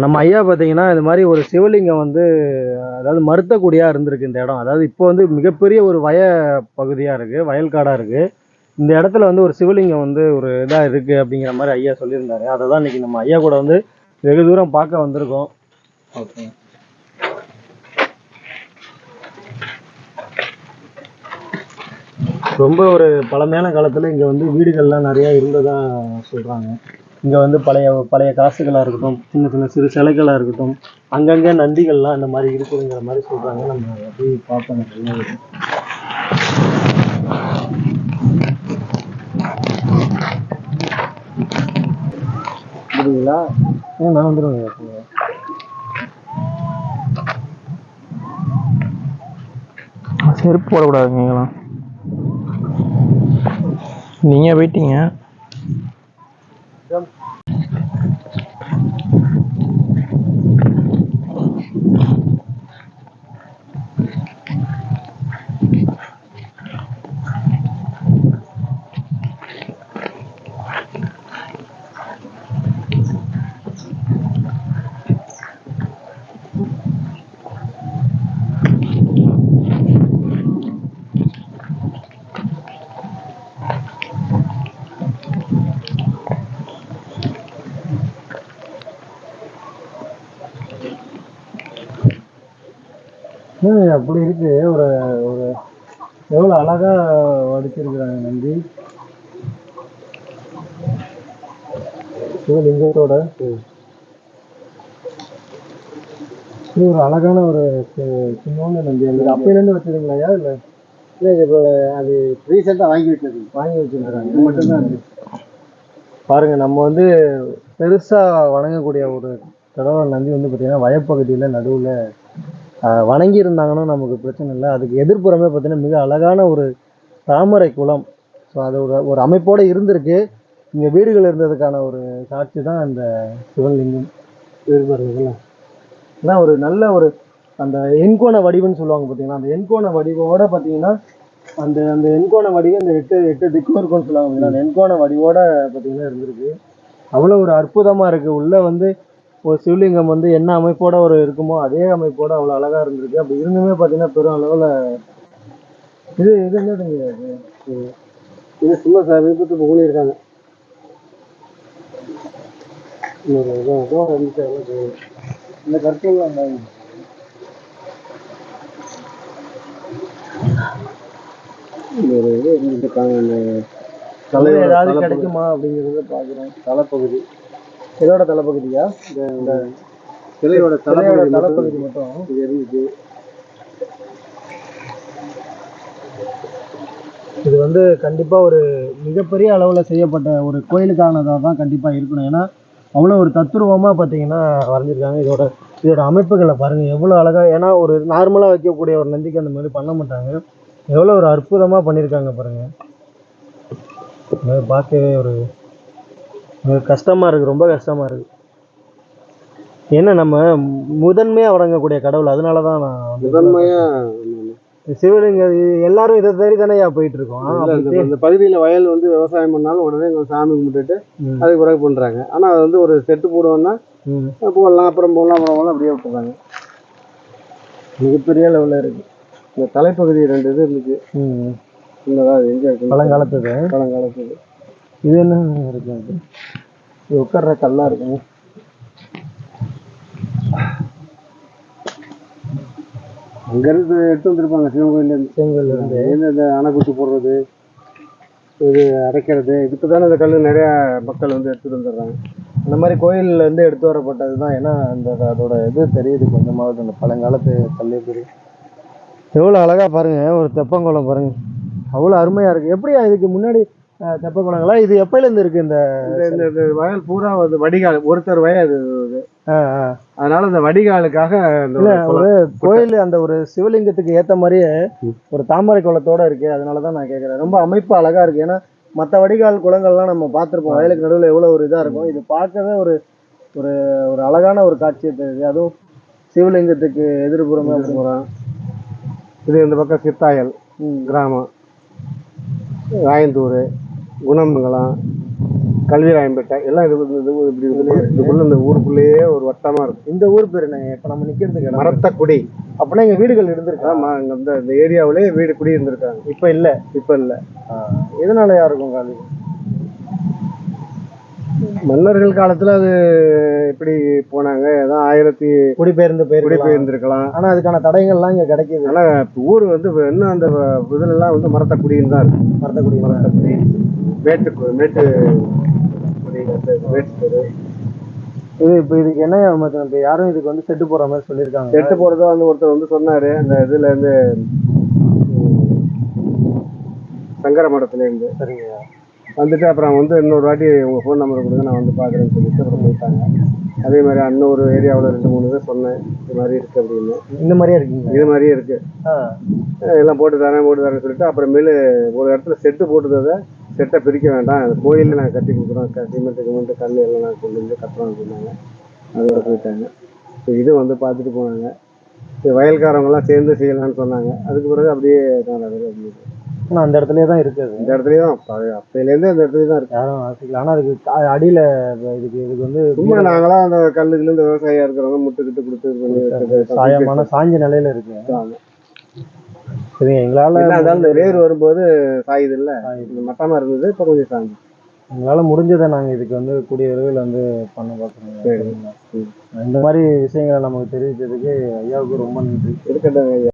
நம்ம ஐயா பார்த்தீங்கன்னா இது மாதிரி ஒரு சிவலிங்கம் வந்து அதாவது மருத்தக்குடியாக இருந்திருக்கு இந்த இடம். அதாவது இப்போ வந்து மிகப்பெரிய ஒரு பகுதியாக இருக்குது, வயல்காடாக இருக்குது. இந்த இடத்துல வந்து ஒரு சிவலிங்கம் வந்து ஒரு இதாக இருக்குது அப்படிங்கிற மாதிரி ஐயா சொல்லியிருந்தாரு. அதை தான் இன்னைக்கு நம்ம ஐயா கூட வந்து வெகு தூரம் பார்க்க வந்திருக்கோம். ஓகே, ரொம்ப ஒரு பழமையான காலத்தில் இங்கே வந்து வீடுகள்லாம் நிறையா இருந்ததாக சொல்கிறாங்க. இங்கே வந்து பழைய பழைய காசுகளாக இருக்கட்டும், சின்ன சின்ன சிறு சிலைகளாக இருக்கட்டும், அங்கங்கே நந்திகள்லாம் இந்த மாதிரி இருக்குதுங்கிற மாதிரி சொல்கிறாங்க. நம்ம போய் பார்ப்போம். புரியுங்களா? நான் வந்துடுவேங்க. செருப்பு போடக்கூடாதுங்களா? நீங்கள் போயிட்டீங்க. அப்படி இருக்கு. ஒரு ஒரு எவ்வளோ அழகா வடிச்சிருக்கிறாங்க நந்தி சிவலிங்கத்தோட. இது ஒரு அழகான ஒரு சின்ன நந்தி. அது அப்பையிலேருந்து வச்சுருங்களா? இல்லை இல்லை, இது இப்போ அது ரீசெண்டாக வாங்கி வச்சுருக்காங்க. இது மட்டும்தான் இருக்கு. பாருங்க, நம்ம வந்து பெருசாக வணங்கக்கூடிய ஒரு கடவுள் நந்தி வந்து பார்த்தீங்கன்னா வயப்பகுதியில் நடுவில் வணங்கி இருந்தாங்கன்னா நமக்கு பிரச்சனை இல்லை. அதுக்கு எதிர்ப்புறமே பார்த்தீங்கன்னா மிக அழகான ஒரு தாமரை குளம். ஸோ அது ஒரு அமைப்போடு இருந்திருக்கு. இங்கே வீடுகள் இருந்ததுக்கான ஒரு சாட்சி தான் இந்த சிவலிங்கம். அதான் ஒரு நல்ல ஒரு அந்த எண்கோண வடிவுன்னு சொல்லுவாங்க பார்த்தீங்கன்னா, அந்த எண்கோண வடிவோட பார்த்தீங்கன்னா அந்த அந்த எண்கோண வடிவு அந்த எட்டு திக்கும் இருக்கும்னு சொல்லுவாங்க. அந்த எண்கோண வடிவோட பார்த்தீங்கன்னா இருந்திருக்கு. அவ்வளோ ஒரு அற்புதமாக இருக்குது. உள்ளே வந்து ஒரு சிவலிங்கம் வந்து என்ன அமைப்போட ஒரு இருக்குமோ அதே அமைப்போட அவ்வளோ அழகாக இருந்திருக்கு. அப்படி இருந்துமே பார்த்தீங்கன்னா பெரும் அளவில் இது என்னதுங்க? இது சும்மா சமீபத்துக்கு ஊழியிருக்காங்க. இந்த கருத்துலாம் தலை ஏதாவது கிடைக்குமா அப்படிங்கிறத பார்க்குறோம். தலைப்பகுதி இதோட தலைப்பகுதியா? இந்த சிலையோட தலைப்பகுதி மட்டும் இது இருந்துச்சு. இது வந்து கண்டிப்பாக ஒரு மிகப்பெரிய அளவில் செய்யப்பட்ட ஒரு கோயிலுக்கானதாக தான் கண்டிப்பாக இருக்கணும். ஏன்னா அவ்வளோ ஒரு தத்துருவமாக பார்த்தீங்கன்னா வரைஞ்சிருக்காங்க. இதோட அமைப்புகளை பாருங்கள் எவ்வளோ அழகாக. ஏன்னா ஒரு நார்மலாக வைக்கக்கூடிய ஒரு நந்திக்கு அந்த மாதிரி பண்ண மாட்டாங்க. எவ்வளோ ஒரு அற்புதமாக பண்ணியிருக்காங்க பாருங்கள். பார்க்கவே ஒரு கஷ்டமாக இருக்குது, ரொம்ப கஷ்டமாக இருக்குது. ஏன்னா நம்ம முதன்மையாக வணங்கக்கூடிய கடவுள், அதனால தான் நான் முதன்மையாக சிவலிங்க எல்லாரும் இதை தேடி தானே போயிட்டு இருக்கோம். இந்த பகுதியில் வயல் வந்து விவசாயம் பண்ணாலும் உடனே சாமி கும்பிட்டுட்டு அதுக்கு பிறகு பண்ணுறாங்க. ஆனால் அது வந்து ஒரு செட்டு போடுவோம்னா போடலாம், அப்புறம் போடலாம், அப்படியே விட்டுறாங்க. மிகப்பெரிய லெவலில் இருக்குது. இந்த தலைப்பகுதி 2 இது இருந்துச்சு. அது எங்கே இருக்கு? பழங்காலத்துக்கு இது என்ன இருக்கு? இது உட்கார்ற கல்லாக இருக்குங்க. அங்கேருந்து எடுத்து வந்துருப்பாங்க சிவகோயிலேருந்து. இந்த அணைக்குச்சி போடுறது, இது அரைக்கிறது, இதுக்கு தானே இந்த கல் நிறையா மக்கள் வந்து எடுத்துகிட்டு வந்துடுறாங்க. அந்த மாதிரி கோயிலேருந்து எடுத்து வரப்பட்டது தான். ஏன்னா அதோட இது தெரியுது கொஞ்சமாவது. அந்த பழங்காலத்து கல்லே தெரியும். எவ்வளோ அழகாக பாருங்கள். ஒரு தெப்பங்குளம் பாருங்கள், அவ்வளோ அருமையாக இருக்குது. எப்படியா இதுக்கு முன்னாடி தெப்பக்குளங்களா? இது எப்பயிலேருந்து இருக்குது? இந்த வயல் பூரா வந்து வடிகால், ஒருத்தர் வயல். அதனால இந்த வடிகாலுக்காக ஒரு கோயில் அந்த ஒரு சிவலிங்கத்துக்கு ஏற்ற மாதிரியே ஒரு தாமரை குளத்தோட இருக்கு. அதனால தான் நான் கேட்குறேன். ரொம்ப அமைப்பு அழகாக இருக்குது. ஏன்னா மற்ற வடிகால் குளங்கள்லாம் நம்ம பார்த்துருப்போம், வயலுக்கு நடுவில் எவ்வளோ ஒரு இதாக இருக்கும். இது பார்க்கவே ஒரு ஒரு ஒரு அழகான ஒரு காட்சியை தெரியுது. அதுவும் சிவலிங்கத்துக்கு எதிர்புறமே போகிறோம். இது இந்த பக்கம் சித்தாயல் கிராமம், ராயந்தூர், குணமங்கலம், கல்விராயம்பேட்டை எல்லாம் இப்படி இதுக்குள்ள இந்த ஊருக்குள்ளேயே ஒரு வட்டமா இருக்கும். இந்த ஊர் பேர் என்ன? இப்ப நம்ம நிக்கிறதுக்கு இடம் மரத்தக்குடி. அப்படின்னா இங்க வீடுகள் இருந்திருக்கு. ஆமா, இந்த ஏரியாவிலே வீடு குடி இருந்திருக்காங்க. இப்ப இல்ல. இப்ப இல்ல. எதனாலயா இருக்கும் காலி? மன்னர்கள் காலத்துல அது எப்படி போனாங்க, ஏதாவது குடிபெயர்ந்திருக்கலாம். ஆனா அதுக்கான தடைகள்லாம் இங்க கிடைக்குது. ஆனா ஊர் வந்து இன்னும் அந்த இதுல எல்லாம் வந்து மரத்தக்குடின்னு தான் இருக்கு. மரத்தக்குடி மேட்டு குடி, வேட்டு. இது இப்ப இதுக்கு என்ன இப்ப யாரும் இதுக்கு வந்து செட்டு போற மாதிரி சொல்லியிருக்காங்க. செட்டு போறதா வந்து ஒருத்தர் வந்து சொன்னாரு, அந்த இதுல இருந்து சங்கர மடத்துல இருந்து. சரிங்க. வந்துட்டு அப்புறம் வந்து இன்னொரு வாட்டி உங்கள் ஃபோன் நம்பர் கொடுங்க, நான் வந்து பார்க்குறேன்னு சொல்லிட்டு அப்புறம் போயிட்டாங்க. அதே மாதிரி இன்னொரு ஏரியாவில் 2-3 பேர் சொன்னேன், இது மாதிரி இருக்குது அப்படின்னு. இந்த மாதிரியே இருக்குங்க? இது மாதிரியே இருக்குது, எல்லாம் போட்டு தரேன்னு சொல்லிட்டு அப்புறமேலு ஒரு இடத்துல செட்டு போட்டுறத செட்டை பிரிக்க வேண்டாம், கோயிலில் நாங்கள் கட்டி கொடுக்குறோம், சிமெண்ட்டு கல் எல்லாம் நாங்கள் கொண்டு வந்து கட்டுறோம்னு சொன்னாங்க. அதோட போயிட்டாங்க. இது வந்து பார்த்துட்டு போனாங்க. வயல்காரவங்கெல்லாம் சேர்ந்து செய்யலாம்னு சொன்னாங்க. அதுக்கு பிறகு அப்படியே நான் அப்படின்னு. ஆனால் அந்த இடத்துலயே தான் இருக்குது. இந்த இடத்துலயே தான் அப்பையிலேருந்து அந்த இடத்துல தான் இருக்கு. யாரும் ஆசைக்கல. ஆனால் அதுக்கு அடியில் இதுக்கு வந்து சும்மா நாங்களாம் அந்த கல்லுக்குள்ள இந்த விவசாயியா இருக்கிறவங்க முட்டுக்கிட்டு கொடுத்து சாயமான சாஞ்ச நிலையில இருக்கு. சரிங்க, எங்களால் இந்த வேர் வரும்போது சாயுது இல்லை, இந்த மட்டமாக இருந்தது, இப்போ கொஞ்சம் சாஞ்சு. எங்களால் முடிஞ்சதை நாங்கள் இதுக்கு வந்து கூடிய விரைவில் வந்து பண்ண பார்க்குறோங்க. சரி, இந்த மாதிரி விஷயங்களை நமக்கு தெரிவித்ததுக்கு ஐயாவுக்கு ரொம்ப நன்றி. இருக்கட்டும் ஐயா.